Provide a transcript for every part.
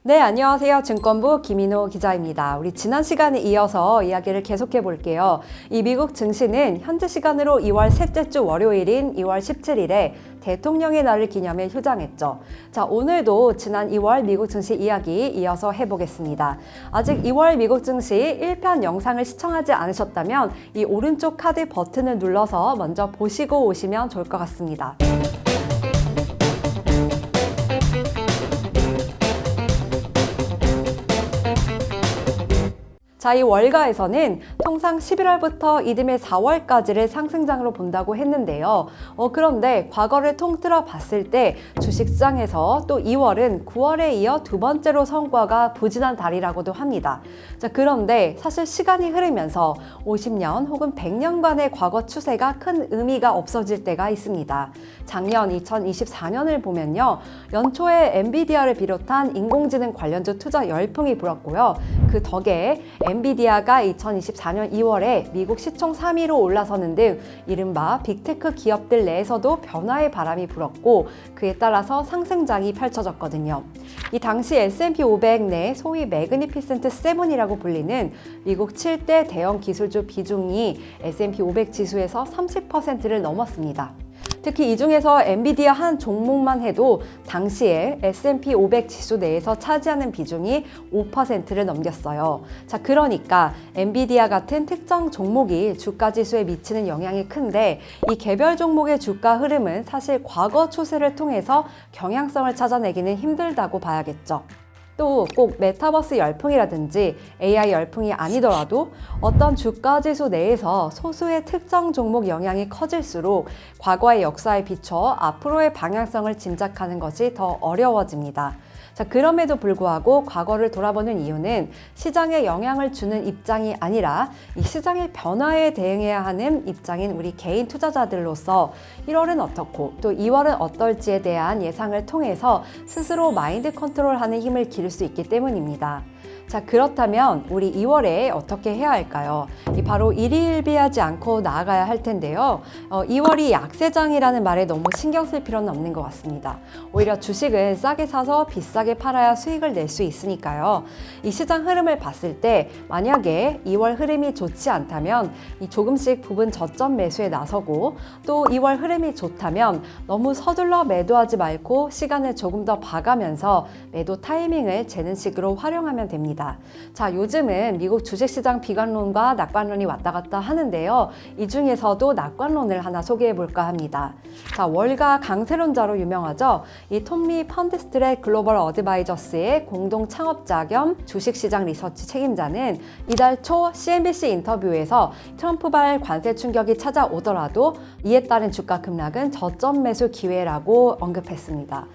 네, 안녕하세요. 증권부 김인호 기자입니다. 우리 지난 시간에 이어서 이야기를 계속해 볼게요. 이 미국 증시는 현지 시간으로 2월 셋째 주 월요일인 2월 17일에 대통령의 날을 기념해 휴장했죠. 자, 오늘도 지난 2월 미국 증시 이야기 이어서 해보겠습니다. 아직 2월 미국 증시 1편 영상을 시청하지 않으셨다면 이 오른쪽 카드 버튼을 눌러서 먼저 보시고 오시면 좋을 것 같습니다. 자, 이 월가에서는 통상 11월부터 이듬해 4월까지를 상승장으로 본다고 했는데요. 그런데 과거를 통틀어 봤을 때 주식시장에서 또 2월은 9월에 이어 두 번째로 성과가 부진한 달이라고도 합니다. 자, 그런데 사실 시간이 흐르면서 50년 혹은 100년간의 과거 추세가 큰 의미가 없어질 때가 있습니다. 작년 2024년을 보면요. 연초에 엔비디아를 비롯한 인공지능 관련주 투자 열풍이 불었고요. 그 덕에 엔비디아가 2024년 2월에 미국 시총 3위로 올라서는 등 이른바 빅테크 기업들 내에서도 변화의 바람이 불었고 그에 따라서 상승장이 펼쳐졌거든요. 이 당시 S&P 500 내 소위 매그니피센트 7이라고 불리는 미국 7대 대형 기술주 비중이 S&P 500 지수에서 30%를 넘었습니다. 특히 이 중에서 엔비디아 한 종목만 해도 당시에 S&P 500 지수 내에서 차지하는 비중이 5%를 넘겼어요. 자, 그러니까 엔비디아 같은 특정 종목이 주가 지수에 미치는 영향이 큰데 이 개별 종목의 주가 흐름은 사실 과거 추세를 통해서 경향성을 찾아내기는 힘들다고 봐야겠죠. 또 꼭 메타버스 열풍이라든지 AI 열풍이 아니더라도 어떤 주가 지수 내에서 소수의 특정 종목 영향이 커질수록 과거의 역사에 비춰 앞으로의 방향성을 짐작하는 것이 더 어려워집니다. 자, 그럼에도 불구하고 과거를 돌아보는 이유는 시장에 영향을 주는 입장이 아니라 이 시장의 변화에 대응해야 하는 입장인 우리 개인 투자자들로서 1월은 어떻고 또 2월은 어떨지에 대한 예상을 통해서 스스로 마인드 컨트롤하는 힘을 기를 수 있기 때문입니다. 자, 그렇다면 우리 2월에 어떻게 해야 할까요? 바로 일희일비하지 않고 나아가야 할 텐데요. 2월이 약세장이라는 말에 너무 신경 쓸 필요는 없는 것 같습니다. 오히려 주식은 싸게 사서 비싸게 팔아야 수익을 낼 수 있으니까요. 이 시장 흐름을 봤을 때 만약에 2월 흐름이 좋지 않다면 조금씩 부분 저점 매수에 나서고 또 2월 흐름이 좋다면 너무 서둘러 매도하지 말고 시간을 조금 더 봐가면서 매도 타이밍을 재는 식으로 활용하면 됩니다. 자, 요즘은 미국 주식시장 비관론과 낙관론이 왔다 갔다 하는데요. 이 중에서도 낙관론을 하나 소개해 볼까 합니다. 자, 월가 강세론자로 유명하죠. 이 톰리 펀드스트랩 글로벌 어드바이저스의 공동 창업자 겸 주식시장 리서치 책임자는 이달 초 CNBC 인터뷰에서 트럼프발 관세 충격이 찾아오더라도 이에 따른 주가 급락은 저점 매수 기회라고 언급했습니다.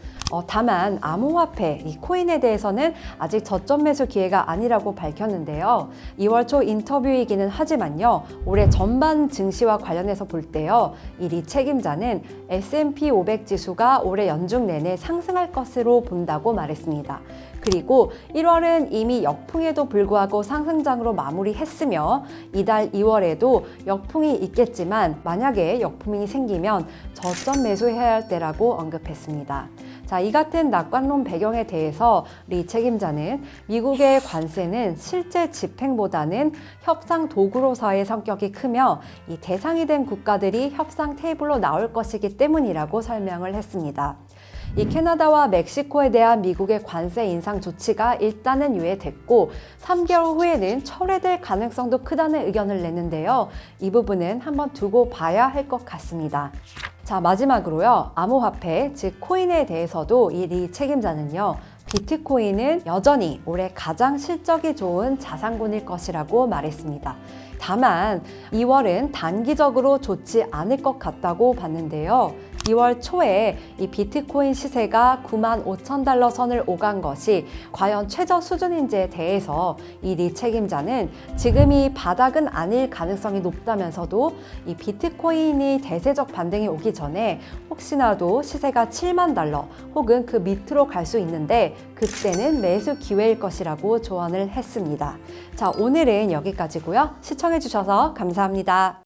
다만 암호화폐, 이 코인에 대해서는 아직 저점 매수 기회가 아니라고 밝혔는데요. 2월 초 인터뷰이기는 하지만요. 올해 전반 증시와 관련해서 볼 때요. 이 리 책임자는 S&P 500 지수가 올해 연중 내내 상승할 것으로 본다고 말했습니다. 그리고 1월은 이미 역풍에도 불구하고 상승장으로 마무리했으며 이달 2월에도 역풍이 있겠지만 만약에 역풍이 생기면 저점 매수해야 할 때라고 언급했습니다. 자, 이 같은 낙관론 배경에 대해서 리 책임자는 미국의 관세는 실제 집행보다는 협상 도구로서의 성격이 크며 이 대상이 된 국가들이 협상 테이블로 나올 것이기 때문이라고 설명을 했습니다. 이 캐나다와 멕시코에 대한 미국의 관세 인상 조치가 일단은 유예됐고 3개월 후에는 철회될 가능성도 크다는 의견을 냈는데요. 이 부분은 한번 두고 봐야 할 것 같습니다. 자, 마지막으로요. 암호화폐, 즉 코인에 대해서도 이 리 책임자는요. 비트코인은 여전히 올해 가장 실적이 좋은 자산군일 것이라고 말했습니다. 다만 2월은 단기적으로 좋지 않을 것 같다고 봤는데요. 2월 초에 이 비트코인 시세가 95,000달러 선을 오간 것이 과연 최저 수준인지에 대해서 이 리 책임자는 지금이 바닥은 아닐 가능성이 높다면서도 이 비트코인이 대세적 반등이 오기 전에 혹시나도 시세가 7만 달러 혹은 그 밑으로 갈 수 있는데 그때는 매수 기회일 것이라고 조언을 했습니다. 자, 오늘은 여기까지고요. 시청해주셔서 감사합니다.